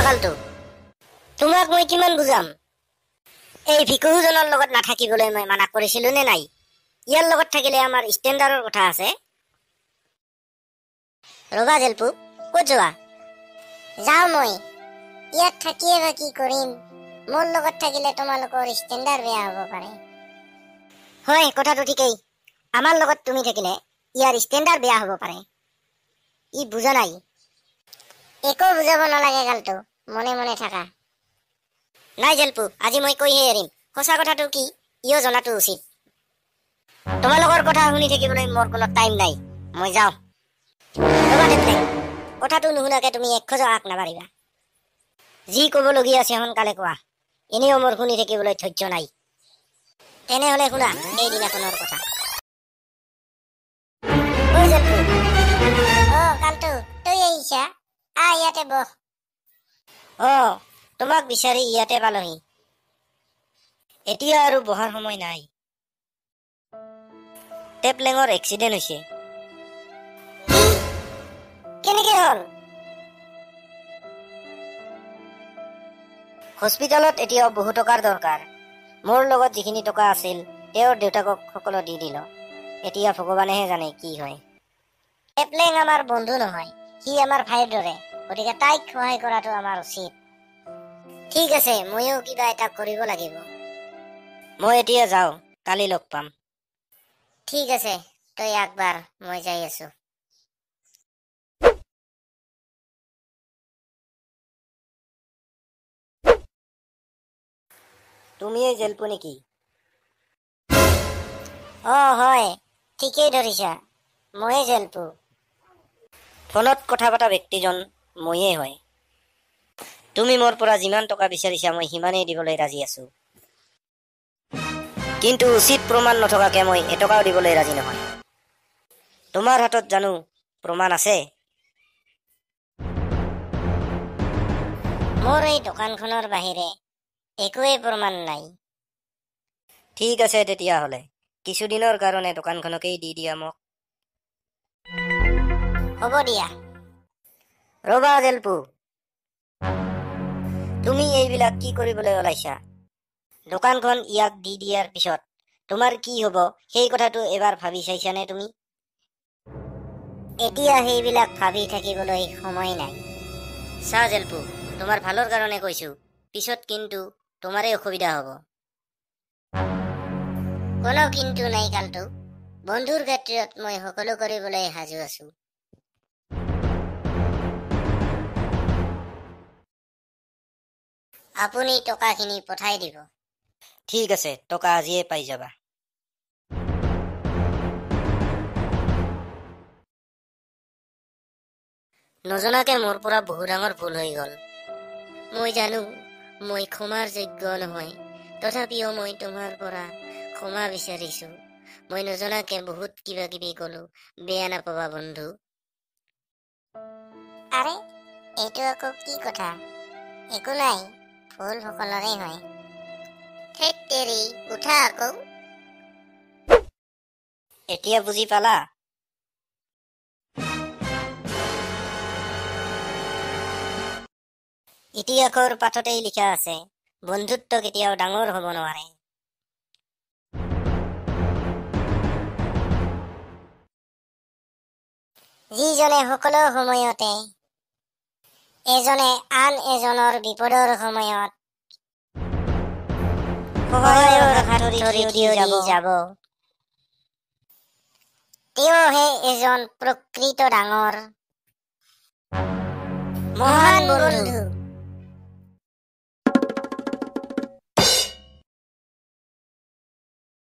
কালটো তোমাক মই কিমান বুজাম এই ভিকুজনৰ লগত নাথাকিবলৈ মই মানা কৰিছিলো নে নাই ইয়াৰ লগত থাকিলে আমাৰ ষ্টেণ্ডাৰ্ডৰ কথা আছে ৰবা জেলপু ক'ত যোৱা যাও মই ইয়াত থাকিয়ে বা কি কৰিম মোৰ লগত থাকিলে তোমালোকৰ ষ্টেণ্ডাৰ্ড বেয়া হ'ব পাৰে হয় কথাটো ঠিকেই আমাৰ লগত তুমি থাকিলে ইয়াৰ ষ্টেণ্ডাৰ্ড বেয়া হ'ব পাৰে ই বুজা নাই একো বুজাব নালাগে গালটো মনে মনে থাকা নাই জেলপু আজি মই কৈহে এৰিম সঁচা কথাটো কি ইও জনাটো উচিত তোমালোকৰ কথা শুনি থাকিবলৈ মোৰ কোনো টাইম নাই মই যাওঁ ৰবা টেপলেং কথাটো নুশুনাকে তুমি এক খোজ আগ নাবাঢ়িবা যি ক'বলগীয়া আছে সোনকালে কোৱা এনেও মোৰ শুনি থাকিবলৈ ধৈৰ্য নাই তেনেহ'লে শুনা এই দিনাখনৰ কথা ঐ জেলপু কালটো তই আহিছা ইয়াতে বহ তোমাক বিচাৰি ইয়াতে পালোহি এতিয়া আৰু বহাৰ সময় নাই টেপলেঙৰ এক্সিডেণ্ট হৈছে কেনেকে হ'ল হস্পিটেলত এতিয়াও বহু টকাৰ দৰকাৰ মোৰ লগত যিখিনি টকা আছিল তেওঁৰ দেউতাকক সকলো দি দিল এতিয়া ভগৱানেহে জানে কি হয় টেপলেং আমাৰ বন্ধু নহয় সি আমাৰ ভাইৰ দৰে গতিকে তাইক সহায় কৰাটো আমাৰ উচিত ঠিক আছে ময়ো কিবা এটা কৰিব লাগিব মই এতিয়া যাওঁ কালি লগ পাম ঠিক আছে তই একবাৰ মই যাই আছো তুমিয়ে জেলপু নেকি হয় ঠিকেই ধৰিছা ময়ে জেলপু ফোনত কথা পতা ব্যক্তিজন ময়ে হয় তুমি মোৰ পৰা যিমান টকা বিচাৰিছা মই সিমানেই দিবলৈ ৰাজি আছো কিন্তু উচিত প্ৰমাণ নথকাকে মই এটকাও দিবলৈ ৰাজি নহয় তোমাৰ হাতত জানো প্ৰমাণ আছে মোৰ এই দোকানখনৰ বাহিৰে একোৱেই প্ৰমাণ নাই ঠিক আছে তেতিয়াহ'লে কিছুদিনৰ কাৰণে দোকানখনকেই দি দিয়া মোক হ'ব দিয়া ৰবা জেলপু তুমি এইবিলাক কি কৰিবলৈ ওলাইছা দোকানখন ইয়াক দি দিয়াৰ পিছত তোমাৰ কি হ'ব সেই কথাটো এবাৰ ভাবি চাইছানে তুমি এতিয়া সেইবিলাক ভাবি থাকিবলৈ সময় নাই চা জেলপু তোমাৰ ভালৰ কাৰণে কৈছো পিছত কিন্তু তোমাৰে অসুবিধা হ'ব কোনো কিন্তু নাই কালটো বন্ধুৰ ক্ষেত্ৰত মই সকলো কৰিবলৈ সাজু আছো আপুনি টকাখিনি পঠাই দিব ঠিক আছে টকা আজিয়ে পাই যাবা নজনাকে মোৰ পৰা বহু ডাঙৰ ভুল হৈ গ'ল মই জানো মই ক্ষমাৰ যোগ্য নহয় তথাপিও মই তোমাৰ পৰা ক্ষমা বিচাৰিছো মই নজনাকে বহুত কিবা কিবি কলো বেয়া নাপাবা বন্ধু আৰে এইটো আকৌ কি কথা একো নাই ভুল সকলোৰে হয় ধেৎ তেৰি উঠা আকৌ এতিয়া বুজি পালা ইতিহাসৰ পাঠতেই লিখা আছে বন্ধুত্ব কেতিয়াও ডাঙৰ হ'ব নোৱাৰে যিজনে সকলো সময়তে এজনে আন এজনৰ বিপদৰ সময়ত সহায়ৰ হাত ধৰি যাব তেওঁহে এজন প্ৰকৃত ডাঙৰ মহান বন্ধু